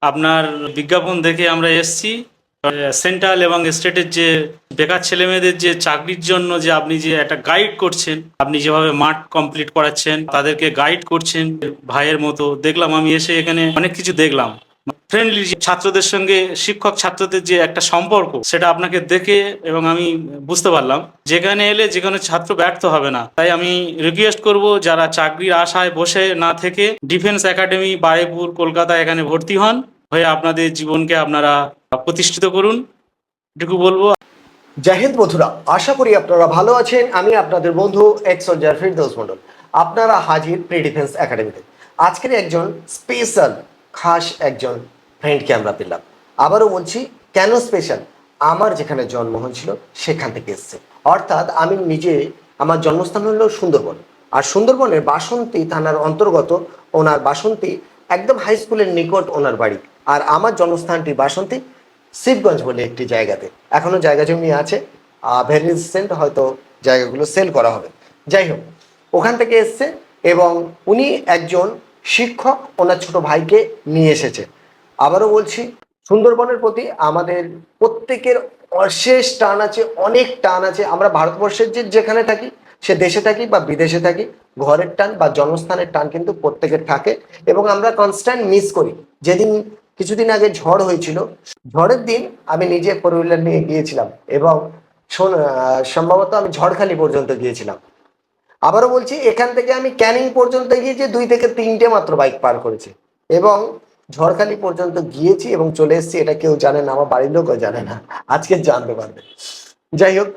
আপনার বিজ্ঞাপন দেখে আমরা এসেছি। সেন্ট্রাল এবং স্টেটের যে বেকার ছেলেমেয়েদের যে চাকরির জন্য যে আপনি যে একটা গাইড করছেন, আপনি যেভাবে মাঠ কমপ্লিট করাচ্ছেন, তাদেরকে গাইড করছেন ভাইয়ের মতো। দেখলাম আমি এসে এখানে অনেক কিছু দেখলাম। ফ্রেন্ডলি ছাত্রদের সঙ্গে শিক্ষক ছাত্রদের যে একটা সম্পর্ক, সেটা আপনাকে দেখে এবং আমি বুঝতে পারলাম যেখানে এলে যেখানে ছাত্র ব্যর্থ হবে না। তাই আমি রিকোয়েস্ট করব, যারা চাকরির আশায় বসে না থেকে ডিফেন্স একাডেমি বারুইপুর কলকাতা এখানে ভর্তি হন, হয়ে আপনাদের জীবনকে আপনারা প্রতিষ্ঠিত করুন, এটুকু বলবো। জয় হিন্দ বন্ধুরা, আশা করি আপনারা ভালো আছেন। আমি আপনাদের বন্ধু এক্স সোলজার ফিরদৌস মন্ডল। আপনারা হাজির প্রি ডিফেন্স একাডেমিতে। আজকের একজন স্পেশাল খাস একজন ফ্রেন্ডকে আমরা পেলাম। আবারও বলছি, কেন স্পেশাল? আমার যেখানে জন্ম হয়েছিল সেখান থেকে এসছে। অর্থাৎ আমি নিজে, আমার জন্মস্থান হলো সুন্দরবন, আর সুন্দরবনের বাসন্তী থানার অন্তর্গত ওনার বাসন্তী, একদম হাই স্কুলের নিকট ওনার বাড়ি। আর আমার জন্মস্থানটি বাসন্তী শিবগঞ্জ বলে একটি জায়গাতে। এখনো জায়গা জমি আছে, ভেরি রিসেন্ট হয়তো জায়গাগুলো সেল করা হবে। যাই হোক, ওখান থেকে এসছে এবং উনি একজন শিক্ষক ওনার ছোট ভাইকে নিয়ে এসেছে। আবারও বলছি, সুন্দরবনের প্রতি আমাদের প্রত্যেকের অশেষ টান আছে, অনেক টান আছে। আমরা ভারতবর্ষের যেখানে থাকি, সে দেশে থাকি বা বিদেশে থাকি, ঘরের টান বা জন্মস্থানের টান কিন্তু প্রত্যেকের থাকে। এবং আমরা কনস্ট্যান্ট মিস করি। যেদিন কিছুদিন আগে ঝড় হয়েছিল, ঝড়ের দিন আমি নিজে ফোর হুইলার নিয়ে গিয়েছিলাম এবং সম্ভবত আমি ঝড়খালি পর্যন্ত গিয়েছিলাম। আবারও বলছি, এখান থেকে আমি ক্যানিং পর্যন্ত গিয়েছি, 2 থেকে 3টে মাত্র বাইক পার করেছি এবং ঝড়খালি পর্যন্ত গিয়েছি এবং চলে এসেছি। এটা কেউ জানে না, আমার বাড়ির লোকও জানে না, আজকে জানতে পারবে। যাই হোক,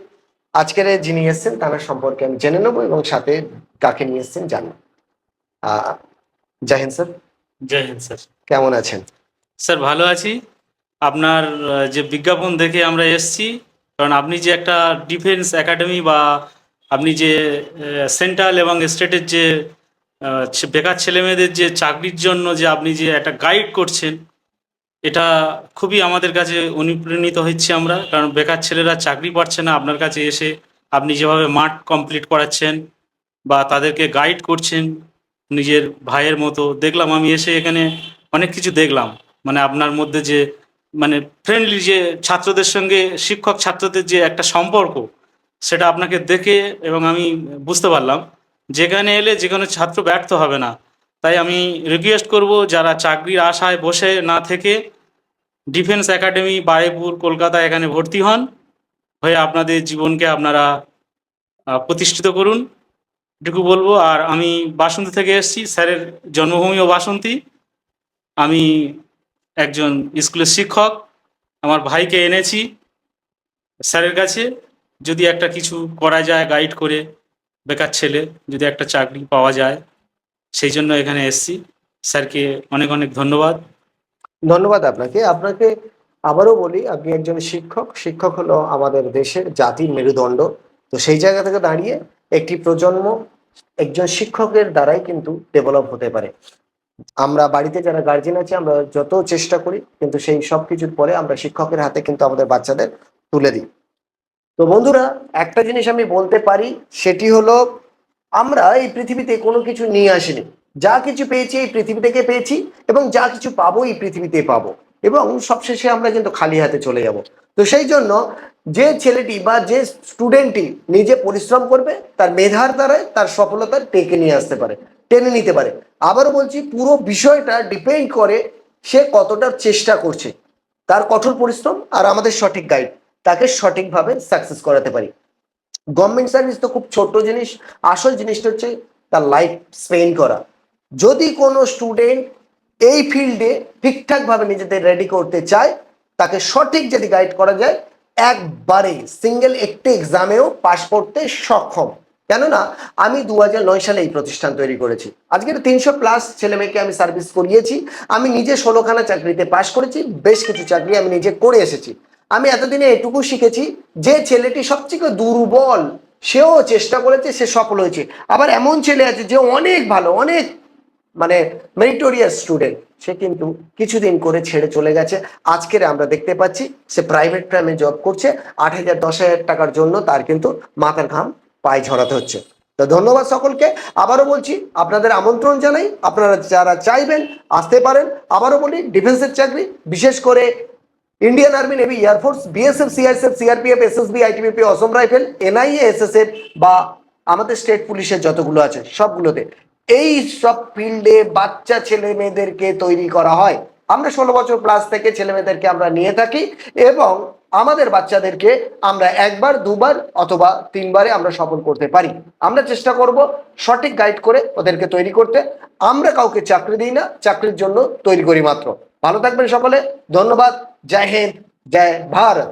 আজকের যিনি এসছেন তার সম্পর্কে আমি জেনে নেবো এবং সাথে কাকে নিয়ে এসছেন জানবো। জয় হিন্দ স্যার। জয় হিন্দ স্যার। কেমন আছেন? স্যার ভালো আছি। আপনার যে বিজ্ঞাপন দেখে আমরা এসেছি, কারণ আপনি যে একটা ডিফেন্স একাডেমি বা আপনি যে সেন্ট্রাল এবং স্টেটের যে বেকার ছেলেমেয়েদের যে চাকরির জন্য যে আপনি যে একটা গাইড করছেন, এটা খুবই আমাদের কাছে অনুপ্রাণিত হচ্ছে আমরা। কারণ বেকার ছেলেরা চাকরি পাচ্ছে না, আপনার কাছে এসে আপনি যেভাবে মাঠ কমপ্লিট করাচ্ছেন বা তাদেরকে গাইড করছেন নিজের ভাইয়ের মতো। দেখলাম আমি এসে এখানে অনেক কিছু দেখলাম। মানে আপনার মধ্যে যে মানে ফ্রেন্ডলি যে ছাত্রদের সঙ্গে শিক্ষক ছাত্রদের যে একটা সম্পর্ক, সেটা আপনাকে দেখে এবং আমি বুঝতে পারলাম যেখানে এলে যেখানে ছাত্র ব্যর্থ হবে না। তাই আমি রিকোয়েস্ট করব, যারা চাকরির আশায় বসে না থেকে ডিফেন্স একাডেমি বারুইপুর কলকাতা এখানে ভর্তি হন, হয়ে আপনাদের জীবনকে আপনারা প্রতিষ্ঠিত করুন, এটুকু বলবো। আর আমি বাসন্তী থেকে এসেছি, স্যারের জন্মভূমিও বাসন্তী। আমি একজন স্কুলের শিক্ষক, আমার ভাইকে এনেছি স্যারের কাছে। যদি একটা কিছু করা যায় গাইড করে, বেকার ছেলে যদি একটা চাকরি পাওয়া যায়, সেই জন্য এখানে এসেছি। স্যারকে অনেক অনেক ধন্যবাদ। ধন্যবাদ আপনাকে। আপনাকে আবারও বলি, আপনি একজন শিক্ষক। শিক্ষক হলো আমাদের দেশের জাতির মেরুদণ্ড। তো সেই জায়গা থেকে দাঁড়িয়ে একটি প্রজন্ম একজন শিক্ষকের দ্বারাই কিন্তু ডেভেলপ হতে পারে। আমরা বাড়িতে যারা গার্জেন আছে, আমরা যত চেষ্টা করি, কিন্তু সেই সব কিছুর পরে আমরা শিক্ষকের হাতে কিন্তু আমাদের বাচ্চাদের তুলে দিই। তো বন্ধুরা, একটা জিনিস আমি বলতে পারি, সেটি হলো, আমরা এই পৃথিবীতে কোনো কিছু নিয়ে আসিনি। যা কিছু পেয়েছি এই পৃথিবী থেকে পেয়েছি এবং যা কিছু পাবো এই পৃথিবীতে পাবো, এবং সবশেষে আমরা কিন্তু খালি হাতে চলে যাব। তো সেই জন্য যে ছেলেটি বা যে স্টুডেন্টটি নিজে পরিশ্রম করবে, তার মেধার দ্বারাই তার সফলতা টেনে নিতে পারে। আবারও বলছি, পুরো বিষয়টা ডিপেন্ড করে সে কতটা চেষ্টা করছে, তার কঠোর পরিশ্রম আর আমাদের সঠিক গাইড তাকে সঠিকভাবে সাকসেস করাতে পারি। গভর্নমেন্ট সার্ভিস তো খুব ছোট জিনিস, আসল জিনিসটা হচ্ছে তার লাইফ স্পেন্ড করা। যদি কোনো স্টুডেন্ট এই ফিল্ডে ঠিকঠাকভাবে নিজেদের রেডি করতে চায়, তাকে সঠিক যদি গাইড করা যায়, একবারে সিঙ্গেল একটি এক্সামেও পাশ করতে সক্ষম। কেননা আমি 2009 সালে এই প্রতিষ্ঠান তৈরি করেছি। আজকের 300+ ছেলে মেয়েকে আমি সার্ভিস করিয়েছি। আমি নিজে 16খানা চাকরিতে পাশ করেছি, বেশ কিছু চাকরি আমি নিজে করে এসেছি। আমি এতদিনে এটুকু শিখেছি, যে ছেলেটি সবচেয়ে দুর্বল, সেও চেষ্টা করেছে, সে সফল হয়েছে। আবার এমন ছেলে আছে যে অনেক ভালো, অনেক মানে মেরিটোরিয়াস স্টুডেন্ট, সে কিন্তু কিছুদিন করে ছেড়ে চলে গেছে। আজকের আমরা দেখতে পাচ্ছি সে প্রাইভেট ফার্মে জব করছে। 8,000 10,000 টাকার জন্য তার কিন্তু মাথার ঘাম পায়ে ঝরাতে হচ্ছে। তো ধন্যবাদ সকলকে। আবারও বলছি, আপনাদের আমন্ত্রণ জানাই, আপনারা যারা চাইবেন আসতে পারেন। আবারও বলি, ডিফেন্সের চাকরি, বিশেষ করে Indian army, navy, air force, BSF, CISF, CRPF, SSB, ITBP, Assam rifle, NIA, SSF বা আমাদের স্টেট পুলিশের যতগুলো আছে সবগুলোতে এই সব ফিল্ডে বাচ্চা ছেলে মেয়েদেরকে তৈরি করা হয়। আমরা 16 বছর প্লাস থেকে ছেলে মেয়েদেরকে আমরা নিয়ে থাকি এবং আমাদের বাচ্চাদেরকে আমরা একবার, দুবার অথবা তিনবারে আমরা সফল করতে পারি। আমরা চেষ্টা করব সঠিক গাইড করে ওদেরকে তৈরি করতে। আমরা কাউকে চাকরি দিই না, চাকরির জন্য তৈরি করি মাত্র। ভালো থাকবেন সকলে, ধন্যবাদ। জয় হিন্দ, জয় ভারত।